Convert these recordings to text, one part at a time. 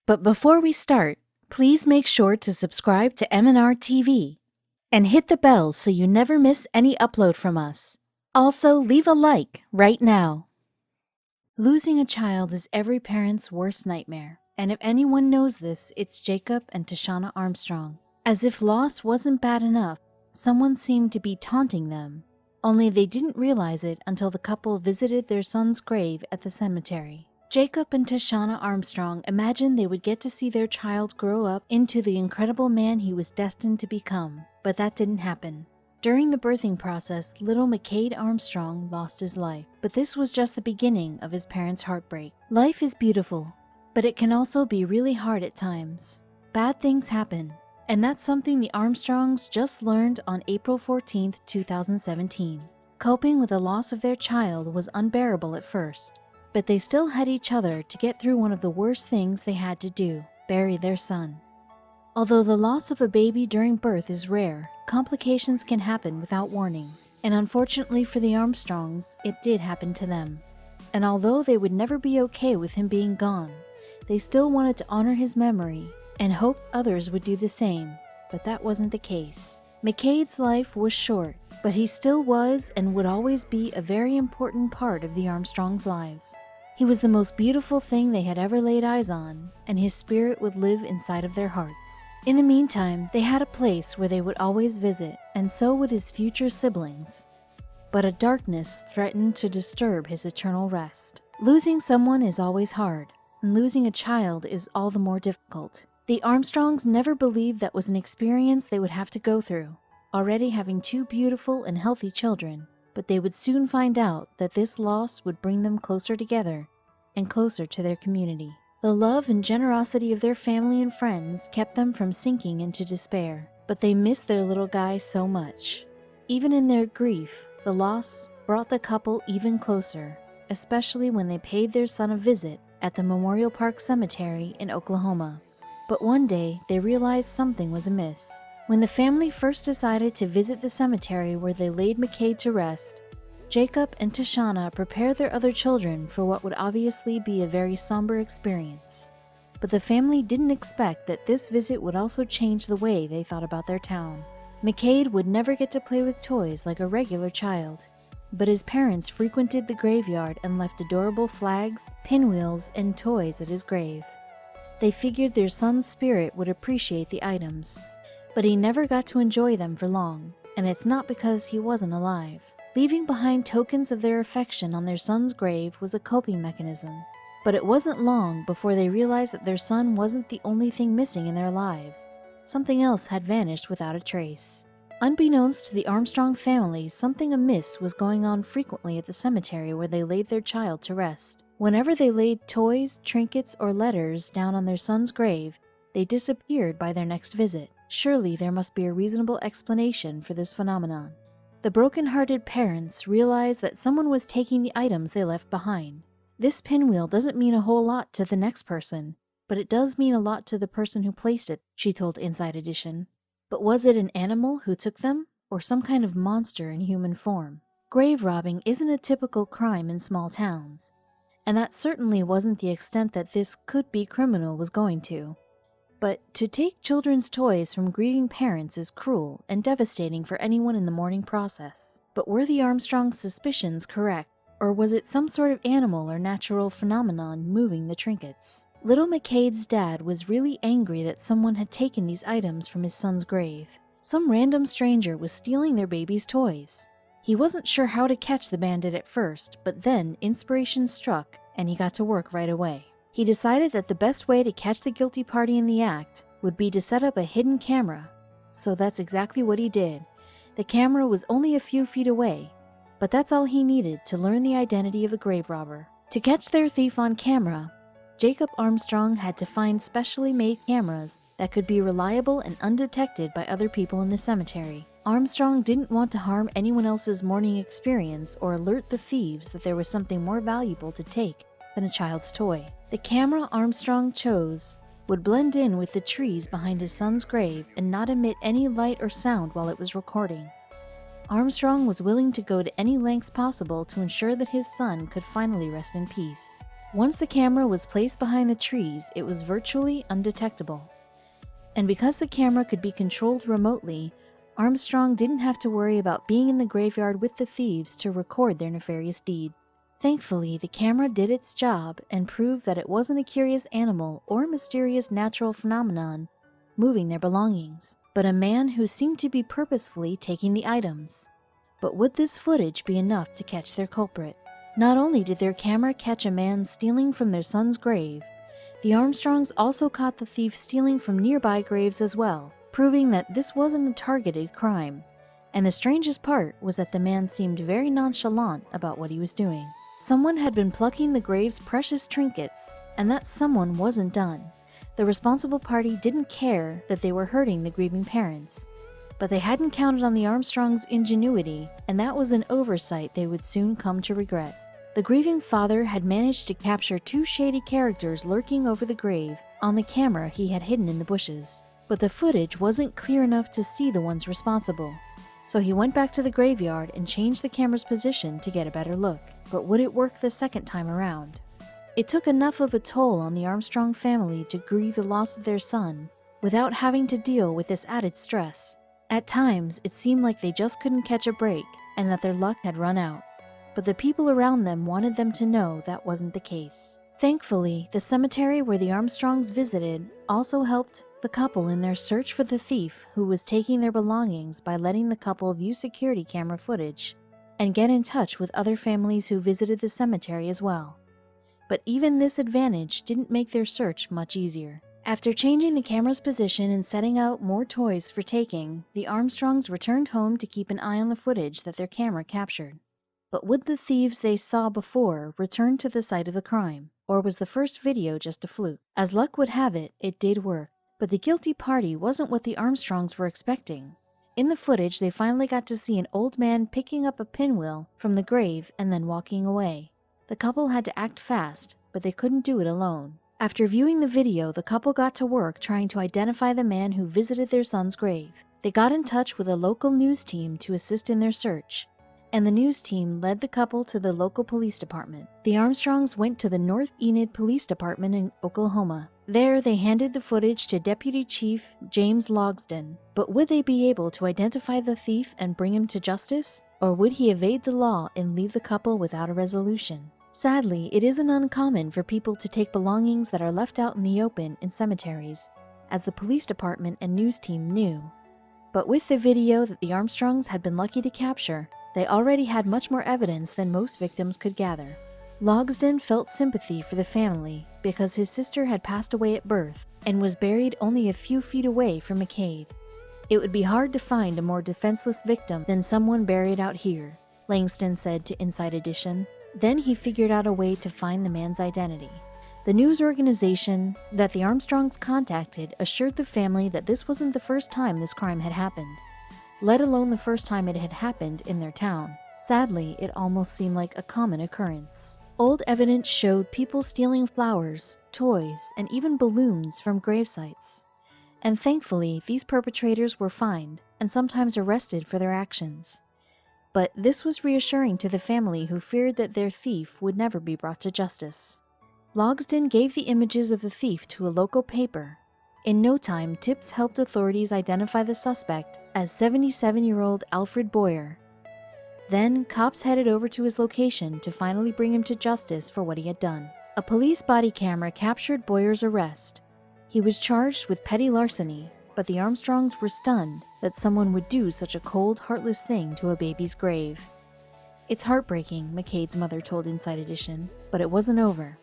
But before we start, please make sure to subscribe to M&R TV and hit the bell so you never miss any upload from us. Also, leave a like right now. Losing a child is every parent's worst nightmare, and if anyone knows this, it's Jacob and Tashanna Armstrong. As if loss wasn't bad enough, someone seemed to be taunting them, only they didn't realize it until the couple visited their son's grave at the cemetery. Jacob and Tashanna Armstrong imagined they would get to see their child grow up into the incredible man he was destined to become, but that didn't happen. During the birthing process, little Mccade Armstrong lost his life, but this was just the beginning of his parents' heartbreak. Life is beautiful, but it can also be really hard at times. Bad things happen, and that's something the Armstrongs just learned on April 14, 2017. Coping with the loss of their child was unbearable at first, but they still had each other to get through one of the worst things they had to do, bury their son. Although the loss of a baby during birth is rare, complications can happen without warning, and unfortunately for the Armstrongs, it did happen to them. And although they would never be okay with him being gone, they still wanted to honor his memory and hoped others would do the same, but that wasn't the case. Mccade's life was short, but he still was and would always be a very important part of the Armstrongs' lives. He was the most beautiful thing they had ever laid eyes on, and his spirit would live inside of their hearts. In the meantime, they had a place where they would always visit, and so would his future siblings. But a darkness threatened to disturb his eternal rest. Losing someone is always hard, and losing a child is all the more difficult. The Armstrongs never believed that was an experience they would have to go through, already having two beautiful and healthy children, but they would soon find out that this loss would bring them closer together and closer to their community. The love and generosity of their family and friends kept them from sinking into despair, but they missed their little guy so much. Even in their grief, the loss brought the couple even closer, especially when they paid their son a visit at the Memorial Park Cemetery in Oklahoma. But one day, they realized something was amiss. When the family first decided to visit the cemetery where they laid Mccade to rest, Jacob and Tashanna prepared their other children for what would obviously be a very somber experience. But the family didn't expect that this visit would also change the way they thought about their town. Mccade would never get to play with toys like a regular child, but his parents frequented the graveyard and left adorable flags, pinwheels, and toys at his grave. They figured their son's spirit would appreciate the items, but he never got to enjoy them for long, and it's not because he wasn't alive. Leaving behind tokens of their affection on their son's grave was a coping mechanism, but it wasn't long before they realized that their son wasn't the only thing missing in their lives. Something else had vanished without a trace. Unbeknownst to the Armstrong family, something amiss was going on frequently at the cemetery where they laid their child to rest. Whenever they laid toys, trinkets, or letters down on their son's grave, they disappeared by their next visit. Surely there must be a reasonable explanation for this phenomenon. The broken-hearted parents realized that someone was taking the items they left behind. This pinwheel doesn't mean a whole lot to the next person, but it does mean a lot to the person who placed it, she told Inside Edition. But was it an animal who took them, or some kind of monster in human form? Grave robbing isn't a typical crime in small towns, and that certainly wasn't the extent that this could-be criminal was going to. But to take children's toys from grieving parents is cruel and devastating for anyone in the mourning process. But were the Armstrongs' suspicions correct, or was it some sort of animal or natural phenomenon moving the trinkets? Little Mccade's dad was really angry that someone had taken these items from his son's grave. Some random stranger was stealing their baby's toys. He wasn't sure how to catch the bandit at first, but then inspiration struck and he got to work right away. He decided that the best way to catch the guilty party in the act would be to set up a hidden camera. So that's exactly what he did. The camera was only a few feet away, but that's all he needed to learn the identity of the grave robber. To catch their thief on camera, Jacob Armstrong had to find specially made cameras that could be reliable and undetected by other people in the cemetery. Armstrong didn't want to harm anyone else's mourning experience or alert the thieves that there was something more valuable to take than a child's toy. The camera Armstrong chose would blend in with the trees behind his son's grave and not emit any light or sound while it was recording. Armstrong was willing to go to any lengths possible to ensure that his son could finally rest in peace. Once the camera was placed behind the trees, it was virtually undetectable. And because the camera could be controlled remotely, Armstrong didn't have to worry about being in the graveyard with the thieves to record their nefarious deed. Thankfully, the camera did its job and proved that it wasn't a curious animal or mysterious natural phenomenon moving their belongings, but a man who seemed to be purposefully taking the items. But would this footage be enough to catch their culprit? Not only did their camera catch a man stealing from their son's grave, the Armstrongs also caught the thief stealing from nearby graves as well, proving that this wasn't a targeted crime. And the strangest part was that the man seemed very nonchalant about what he was doing. Someone had been plucking the grave's precious trinkets, and that someone wasn't done. The responsible party didn't care that they were hurting the grieving parents. But they hadn't counted on the Armstrongs' ingenuity, and that was an oversight they would soon come to regret. The grieving father had managed to capture two shady characters lurking over the grave on the camera he had hidden in the bushes. But the footage wasn't clear enough to see the ones responsible. So he went back to the graveyard and changed the camera's position to get a better look. But would it work the second time around? It took enough of a toll on the Armstrong family to grieve the loss of their son without having to deal with this added stress. At times, it seemed like they just couldn't catch a break and that their luck had run out. But the people around them wanted them to know that wasn't the case. Thankfully, the cemetery where the Armstrongs visited also helped the couple in their search for the thief who was taking their belongings by letting the couple view security camera footage and get in touch with other families who visited the cemetery as well. But even this advantage didn't make their search much easier. After changing the camera's position and setting out more toys for taking, the Armstrongs returned home to keep an eye on the footage that their camera captured. But would the thieves they saw before return to the site of the crime? Or was the first video just a fluke? As luck would have it, it did work. But the guilty party wasn't what the Armstrongs were expecting. In the footage, they finally got to see an old man picking up a pinwheel from the grave and then walking away. The couple had to act fast, but they couldn't do it alone. After viewing the video, the couple got to work trying to identify the man who visited their son's grave. They got in touch with a local news team to assist in their search, and the news team led the couple to the local police department. The Armstrongs went to the North Enid Police Department in Oklahoma. There, they handed the footage to Deputy Chief James Logsdon. But would they be able to identify the thief and bring him to justice? Or would he evade the law and leave the couple without a resolution? Sadly, it isn't uncommon for people to take belongings that are left out in the open in cemeteries, as the police department and news team knew. But with the video that the Armstrongs had been lucky to capture, they already had much more evidence than most victims could gather. Logsdon felt sympathy for the family because his sister had passed away at birth and was buried only a few feet away from Mccade. It would be hard to find a more defenseless victim than someone buried out here, Langston said to Inside Edition. Then he figured out a way to find the man's identity. The news organization that the Armstrongs contacted assured the family that this wasn't the first time this crime had happened, let alone the first time it had happened in their town. Sadly, it almost seemed like a common occurrence. Old evidence showed people stealing flowers, toys, and even balloons from grave sites. And thankfully, these perpetrators were fined and sometimes arrested for their actions. But this was reassuring to the family who feared that their thief would never be brought to justice. Logsdon gave the images of the thief to a local paper. In no time, tips helped authorities identify the suspect as 77-year-old Alfred Boyer. Then, cops headed over to his location to finally bring him to justice for what he had done. A police body camera captured Boyer's arrest. He was charged with petty larceny, but the Armstrongs were stunned that someone would do such a cold, heartless thing to a baby's grave. "It's heartbreaking," Mccade's mother told Inside Edition, but it wasn't over.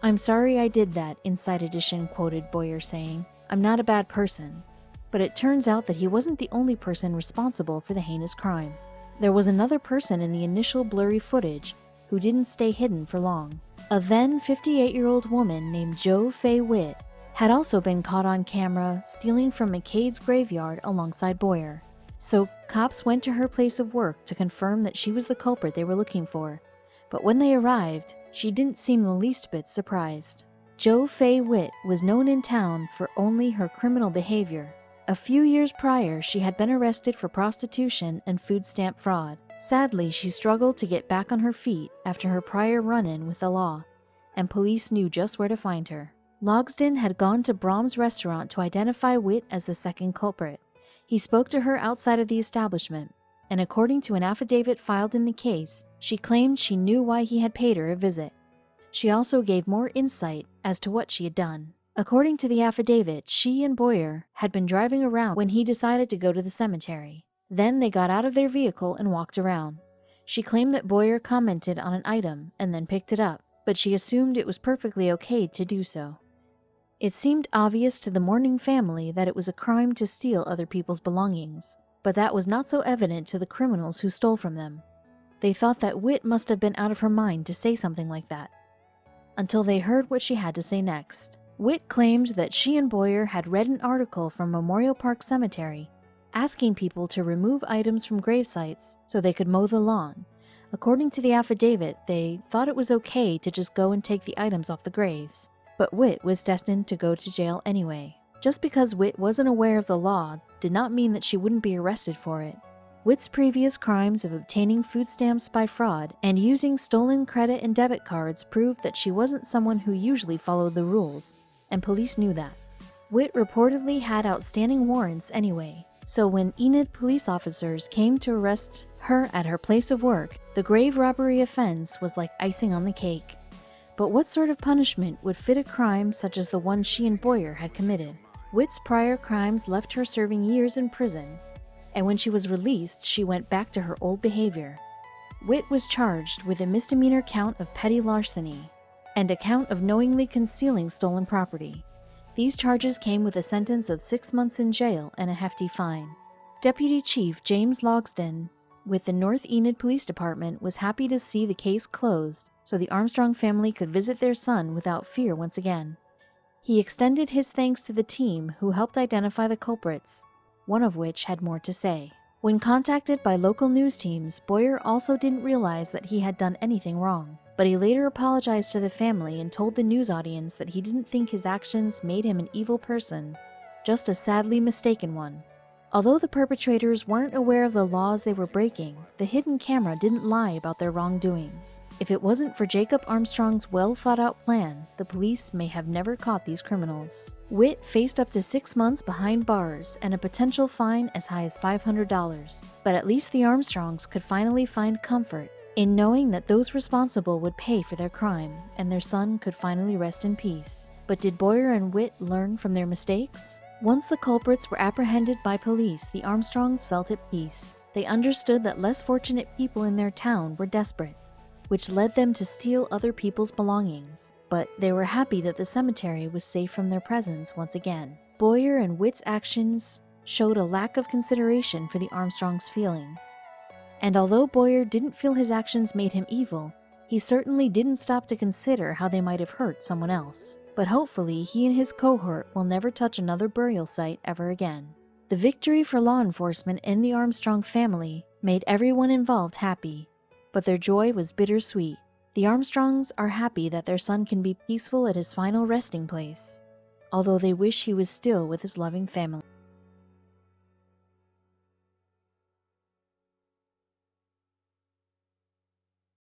"I'm sorry I did that," Inside Edition quoted Boyer saying. "I'm not a bad person." But it turns out that he wasn't the only person responsible for the heinous crime. There was another person in the initial blurry footage who didn't stay hidden for long. A then 58-year-old woman named Jo Fay Witt had also been caught on camera stealing from Mccade's graveyard alongside Boyer. So cops went to her place of work to confirm that she was the culprit they were looking for. But when they arrived, she didn't seem the least bit surprised. Jo Fay Witt was known in town for only her criminal behavior. A few years prior, she had been arrested for prostitution and food stamp fraud. Sadly, she struggled to get back on her feet after her prior run-in with the law, and police knew just where to find her. Logsdon had gone to Brahm's restaurant to identify Witt as the second culprit. He spoke to her outside of the establishment, and according to an affidavit filed in the case, she claimed she knew why he had paid her a visit. She also gave more insight as to what she had done. According to the affidavit, she and Boyer had been driving around when he decided to go to the cemetery. Then they got out of their vehicle and walked around. She claimed that Boyer commented on an item and then picked it up, but she assumed it was perfectly okay to do so. It seemed obvious to the mourning family that it was a crime to steal other people's belongings, but that was not so evident to the criminals who stole from them. They thought that Witt must have been out of her mind to say something like that, until they heard what she had to say next. Witt claimed that she and Boyer had read an article from Memorial Park Cemetery asking people to remove items from grave sites so they could mow the lawn. According to the affidavit, they thought it was okay to just go and take the items off the graves, but Witt was destined to go to jail anyway. Just because Witt wasn't aware of the law did not mean that she wouldn't be arrested for it. Witt's previous crimes of obtaining food stamps by fraud and using stolen credit and debit cards proved that she wasn't someone who usually followed the rules, and police knew that. Witt reportedly had outstanding warrants anyway, so when Enid police officers came to arrest her at her place of work, the grave robbery offense was like icing on the cake. But what sort of punishment would fit a crime such as the one she and Boyer had committed? Witt's prior crimes left her serving years in prison, and when she was released, she went back to her old behavior. Witt was charged with a misdemeanor count of petty larceny and a count of knowingly concealing stolen property. These charges came with a sentence of 6 months in jail and a hefty fine. Deputy Chief James Logsdon with the North Enid Police Department was happy to see the case closed so the Armstrong family could visit their son without fear once again. He extended his thanks to the team who helped identify the culprits, one of which had more to say. When contacted by local news teams, Boyer also didn't realize that he had done anything wrong, but he later apologized to the family and told the news audience that he didn't think his actions made him an evil person, just a sadly mistaken one. Although the perpetrators weren't aware of the laws they were breaking, the hidden camera didn't lie about their wrongdoings. If it wasn't for Jacob Armstrong's well-thought-out plan, the police may have never caught these criminals. Witt faced up to 6 months behind bars and a potential fine as high as $500, but at least the Armstrongs could finally find comfort in knowing that those responsible would pay for their crime and their son could finally rest in peace. But did Boyer and Witt learn from their mistakes? Once the culprits were apprehended by police, the Armstrongs felt at peace. They understood that less fortunate people in their town were desperate, which led them to steal other people's belongings. But they were happy that the cemetery was safe from their presence once again. Boyer and Witt's actions showed a lack of consideration for the Armstrongs' feelings. And although Boyer didn't feel his actions made him evil, he certainly didn't stop to consider how they might have hurt someone else. But hopefully he and his cohort will never touch another burial site ever again. The victory for law enforcement and the Armstrong family made everyone involved happy, but their joy was bittersweet. The Armstrongs are happy that their son can be peaceful at his final resting place, although they wish he was still with his loving family.